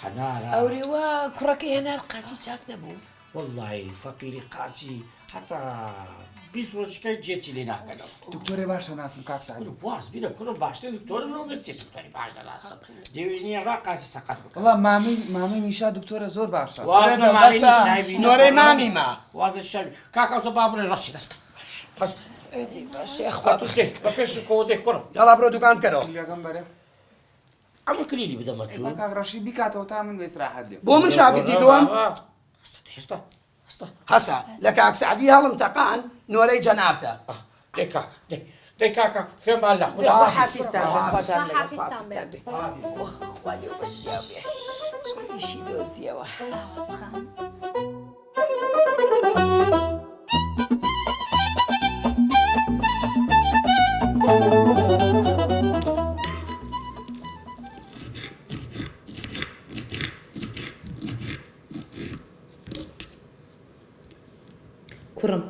حنانا ئەوری وا کوڕەکەی هێنار قاچی چاک نەبوو والله فەقیری قاچی هەتا 20 ڕۆژەکەی جێتی لێ ناکەنەوە دکتۆرێ باشە ناسم کاک سعید واز بینە کوڕم باشتر دکتۆرم نەوەگرتی دکتۆری باش دەناسم دەوێنیە ڕا قاچی سەقەت بکە وڵا مامەی نیشا دکتۆرە زۆر باشە واز نەمانی شایبی نۆرەی مامی ما وازە شەوی کاکەوتە با بڕێ ڕەشی دەستە هەست ئەدی باشێ خوا خاتوستێ بە پێش کۆ دێ کوڕم یاڵا بڕۆ دوکان کەرەوە یەکەم بەرێ ئەمە کلیلی بدەمە تو کاک ڕەشی بیکاتەوە تا من وێستراحەت دێ بۆ من شاگردیتەوە هێستا هەسا لە کاک سعدی هەڵم تەقان نۆرەی جەنابتە دێ کاک دێ کاکە فێمان لە خوددا حافیستان بخواتان حافیستان بێ. خوای بەشیاو بێ شکریشی دۆزیەوە ئاوازخان. کوڕم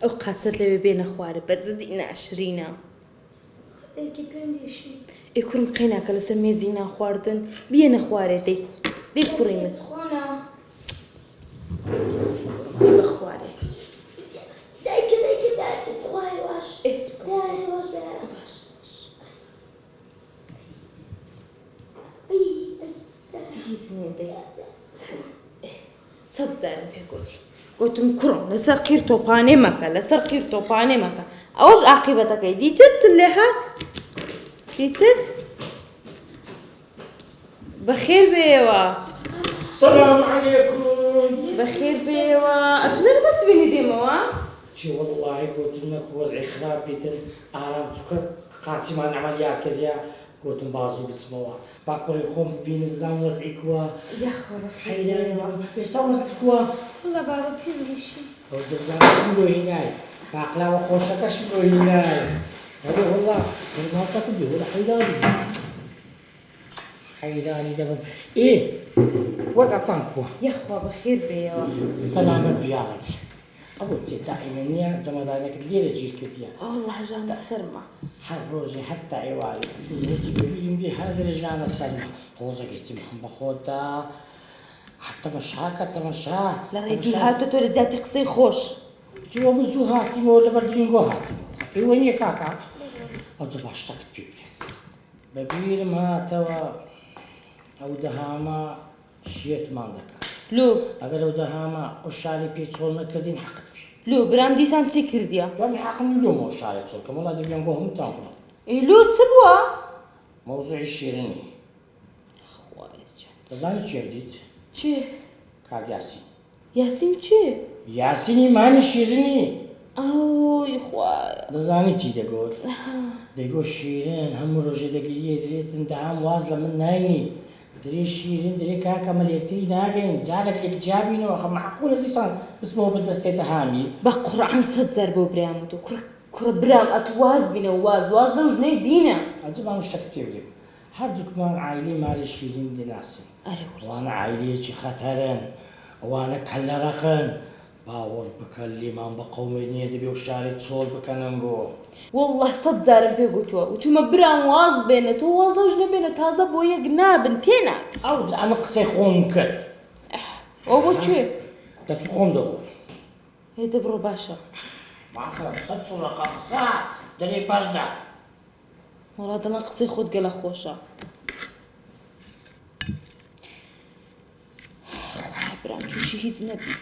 ئەو قاچەت لەوێ بێنە خوارە بەجددی ناشرینە خدێکی پێم دێشی. ئێ کوڕم قەیناکە لەسەر مێزی ناخواردن بێنە خوارێ دەی کوڕی من خۆنا. بە خوارێ دایکە دایکت خوای واش. دای واش دای. هیچ نییە دەی سەد جارم پێ گوتم کوڕم لەسەر قیر تۆپانێ مەکە لەسەر قیر تۆپانێ مەکە ئەوەش عاقیبەتەکەی دیتت لێ هات دیتت بەخێر بێەوە سلام علیکم بەخێر بێەوە ئەتونێت دەست بینی دێمەوە چی والله گوتم وەزعی خراپێتر ئارام چووکە قاچیمان عملیات کردیا گوتم بازوو بچمەوە با کوڕی خۆم ببینم بزانم وەزعی کووە یاخۆ حەیرانم ئێستا وەزعت کووە وڵا بابا پێم دێشی. ئەو دەزانم بۆ هینای باقلاوە خۆشەکەش بۆ هینای هەرێ والله ماڵتەکە بێ وەڵا حەیرانی دەبم ئێ وەزعتان کووە یاخوا بەخێر بێەوە سەلامەت بیاڵم ئەوە چێ داعینە نییە جەمەدانەکەت لێرە گیر کردیە والله ژانە سەرمە هەر ڕۆژێ هەتا ئێواری دووتی ببینیم بێ هەزر ژانە سەرمە تۆزەگەیتیم هەم بە خۆتا تەمەشاکە تەمەشا لە ڕێی هاتە تۆ لە جاتی قسەی خۆش چیوە من زوو هاتیمەوە لەبەر درینگۆ هاتیم ئێوە نییە کاکە ئەوجە باشتەکت پێ بکەین بەبیرم هاتەوە ئەو دەهامە شێتمان دەکات لۆ ئەگەر ئەو دەهامە ئەو شاری پێ چۆڵ نەکردین حەقت پێ لۆ برام دیسان چی کردیە دوام حەقم لۆمەوە شارێ چۆڵکەم وڵا دەبیان بۆ هەمووتان بڵم ئەی لۆ چ بووە مەوزوعی شیرنی دەزانی چێم دیت چێ کاک یاسین یاسین چێ یاسینی مامی شیرنی ئەوی خوایە دەزانی چی دەگوت دەیگۆ شیرن هەموو ڕۆژێ دەگریە درێتن دەهام واز لە من ناینی درێ شیرن درێ کاکە مەلێکتری ناگەین جارێک لێک جیابینەوە خە معقولە دیسان بچمەوە بەدەستێ دەهامی بە قورعان سەد جار بۆ برام وتۆ کوڕە برام ئەت واز بینە واز لەو ژنەی بینە ئەجە بام شتەکە تێ بگەم هەردووکمان عایلەی ماری شیرین دەناسن ئەوانە عایلەیەکی خەتەرن ئەوانە کەللەرەقن باوەڕ بکە لێمان بە قەومێ نییە دەبێ و شاری چۆڵ بکەنەنگۆ والله سەد جارم پێ گوتووە وتومە برام واز بێنە تۆ واز لەو ژنە بێنە تازە بۆ یەک نابن تێنا ئەو ئەمە قسەی خۆم کرد ئەو بۆ چێ دەست خۆم دەگوت هێدە بڕۆ باشە سەد سوڕەقە قسە دەرێ بەردا وڵا دەڵێن قسەی خۆت گەلە خۆشە برام تووشی هیچ نەبی